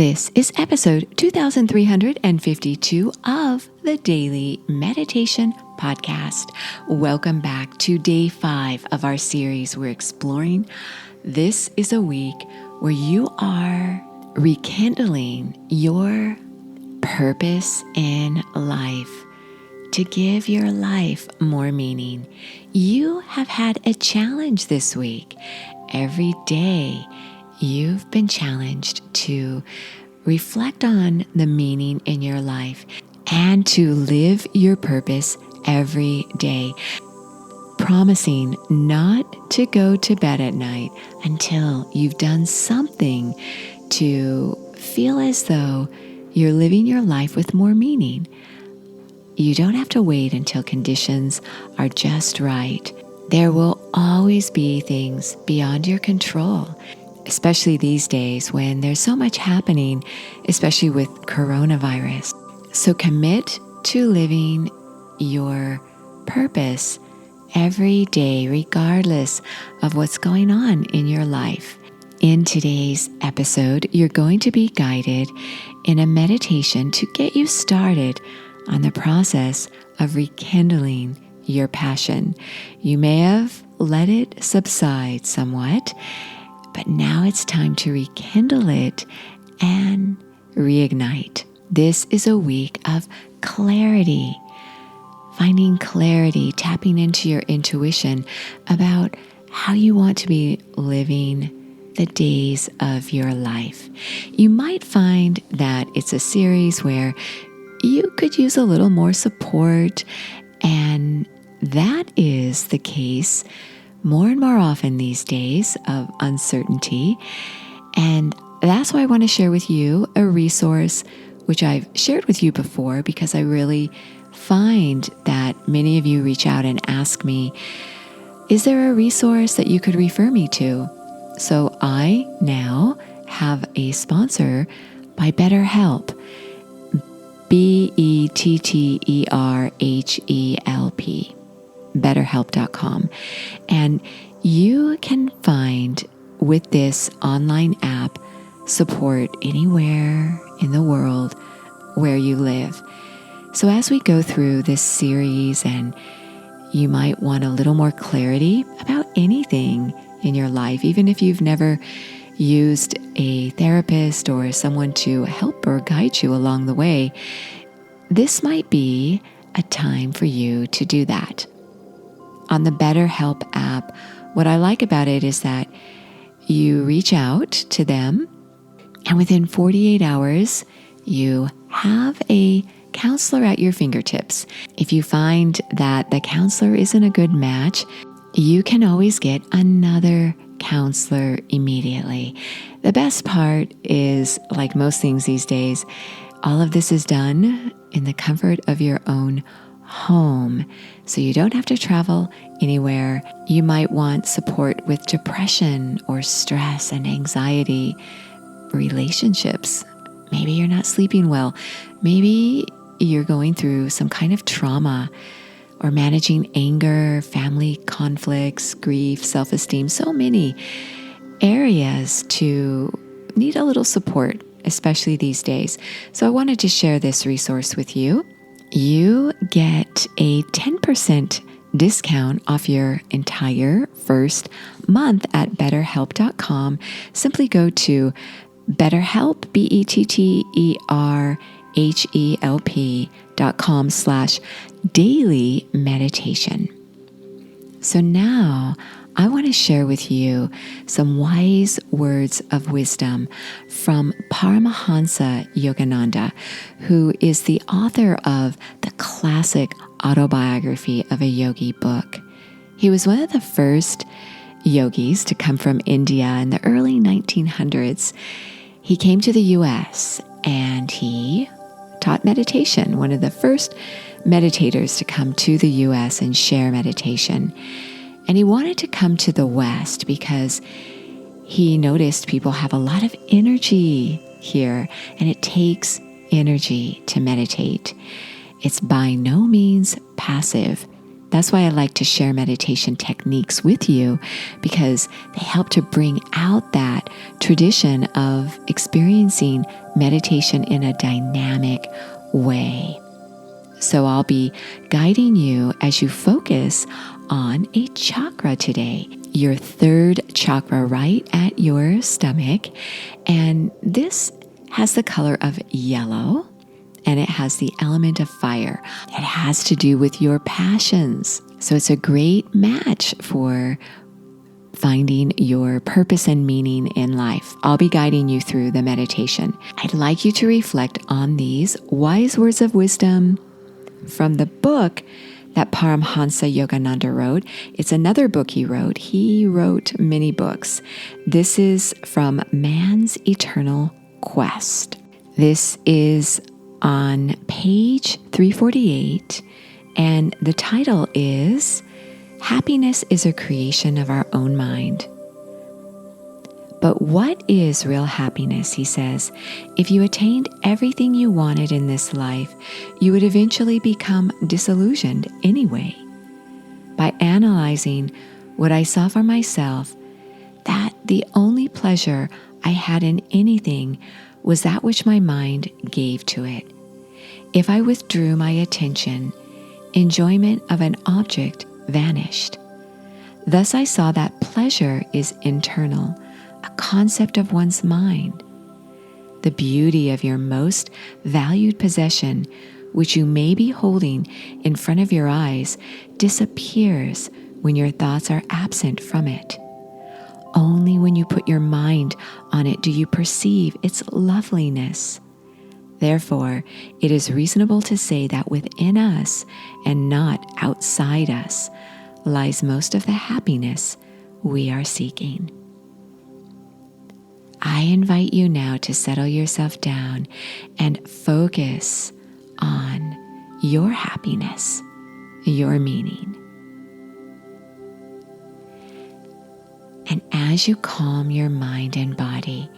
This is episode 2352 of the Daily Meditation Podcast. Welcome back to day 5 of our series we're exploring. This is a week where you are rekindling your purpose in life to give your life more meaning. You have had a challenge this week. Every day, you've been challenged to reflect on the meaning in your life and to live your purpose every day, promising not to go to bed at night until you've done something to feel as though you're living your life with more meaning. You don't have to wait until conditions are just right. There will always be things beyond your control, especially these days when there's so much happening, especially with coronavirus. So commit to living your purpose every day, regardless of what's going on in your life. In today's episode, you're going to be guided in a meditation to get you started on the process of rekindling your passion. You may have let it subside somewhat, but now it's time to rekindle it and reignite. This is a week of clarity, finding clarity, tapping into your intuition about how you want to be living the days of your life. You might find that it's a series where you could use a little more support, and that is the case more and more often these days of uncertainty. And that's why I want to share with you a resource which I've shared with you before, because I really find that many of you reach out and ask me, is there a resource that you could refer me to? So I now have a sponsor by BetterHelp. BetterHelp, betterhelp.com. And you can find with this online app support anywhere in the world where you live. So as we go through this series, and you might want a little more clarity about anything in your life, even if you've never used a therapist or someone to help or guide you along the way, this might be a time for you to do that. On the BetterHelp app, what I like about it is that you reach out to them, and within 48 hours, you have a counselor at your fingertips. If you find that the counselor isn't a good match, you can always get another counselor immediately. The best part is, like most things these days, all of this is done in the comfort of your own home. So you don't have to travel anywhere. You might want support with depression or stress and anxiety, relationships. Maybe you're not sleeping well. Maybe you're going through some kind of trauma, or managing anger, family conflicts, grief, self-esteem, so many areas to need a little support, especially these days. So I wanted to share this resource with you. You get a 10% discount off your entire first month at betterhelp.com. Simply go to BetterHelp, BetterHelp.com/daily meditation. So now I want to share with you some wise words of wisdom from Paramhansa Yogananda, who is the author of the classic autobiography of a yogi book. He was one of the first yogis to come from India in the early 1900s. He came to the US and he taught meditation, one of the first meditators to come to the US and share meditation. And he wanted to come to the West because he noticed people have a lot of energy here, and it takes energy to meditate. It's by no means passive. That's why I like to share meditation techniques with you, because they help to bring out that tradition of experiencing meditation in a dynamic way. So I'll be guiding you as you focus on a chakra today, your third chakra right at your stomach. And this has the color of yellow, and it has the element of fire. It has to do with your passions. So it's a great match for finding your purpose and meaning in life. I'll be guiding you through the meditation. I'd like you to reflect on these wise words of wisdom from the book that Paramhansa Yogananda wrote. It's another book he wrote. He wrote many books. This is from Man's Eternal Quest. This is on page 348, and the title is Happiness is a Creation of Our Own Mind. But what is real happiness, he says? If you attained everything you wanted in this life, you would eventually become disillusioned anyway. By analyzing what I saw for myself, that the only pleasure I had in anything was that which my mind gave to it. If I withdrew my attention, enjoyment of an object vanished. Thus I saw that pleasure is internal, a concept of one's mind. The beauty of your most valued possession, which you may be holding in front of your eyes, disappears when your thoughts are absent from it. Only when you put your mind on it do you perceive its loveliness. Therefore, it is reasonable to say that within us and not outside us lies most of the happiness we are seeking. I invite you now to settle yourself down and focus on your happiness, your meaning. And as you calm your mind and body,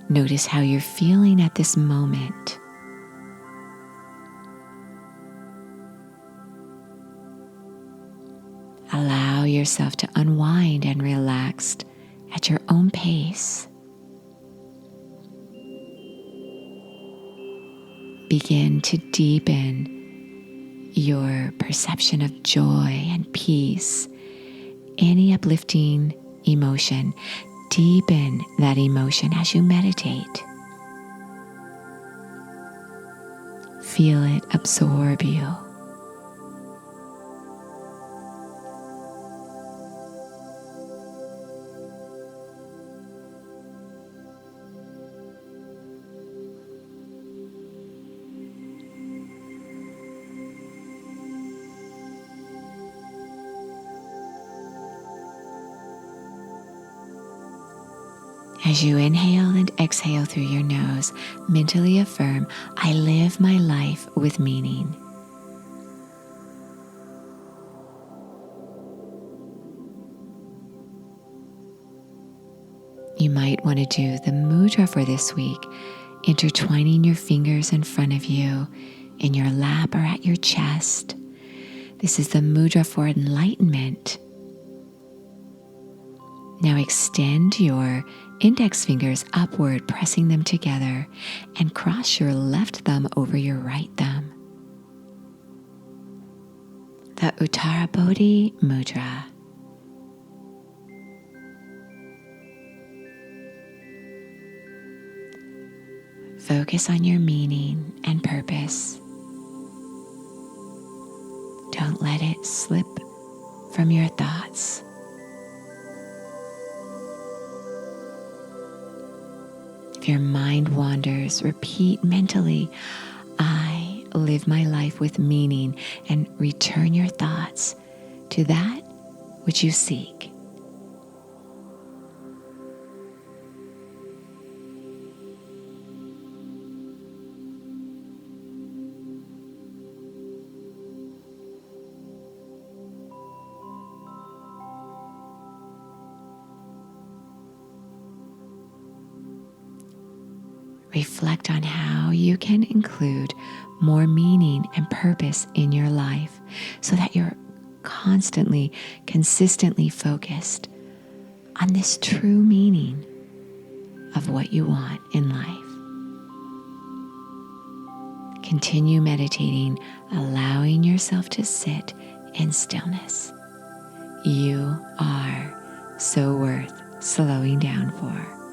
notice how you're feeling at this moment. Allow yourself to unwind and relax at your own pace. Begin to deepen your perception of joy and peace. Any uplifting emotion, deepen that emotion as you meditate. Feel it absorb you. As you inhale and exhale through your nose, mentally affirm, I live my life with meaning. You might want to do the mudra for this week, intertwining your fingers in front of you, in your lap or at your chest. This is the mudra for enlightenment. Now extend your index fingers upward, pressing them together, and cross your left thumb over your right thumb. The Uttara Bodhi Mudra. Focus on your meaning and purpose. Don't let it slip from your thoughts. If your mind wanders, repeat mentally, I live my life with meaning, and return your thoughts to that which you seek. Reflect on how you can include more meaning and purpose in your life so that your constantly, consistently focused on this true meaning of what you want in life. Continue meditating, allowing yourself to sit in stillness. You are so worth slowing down for.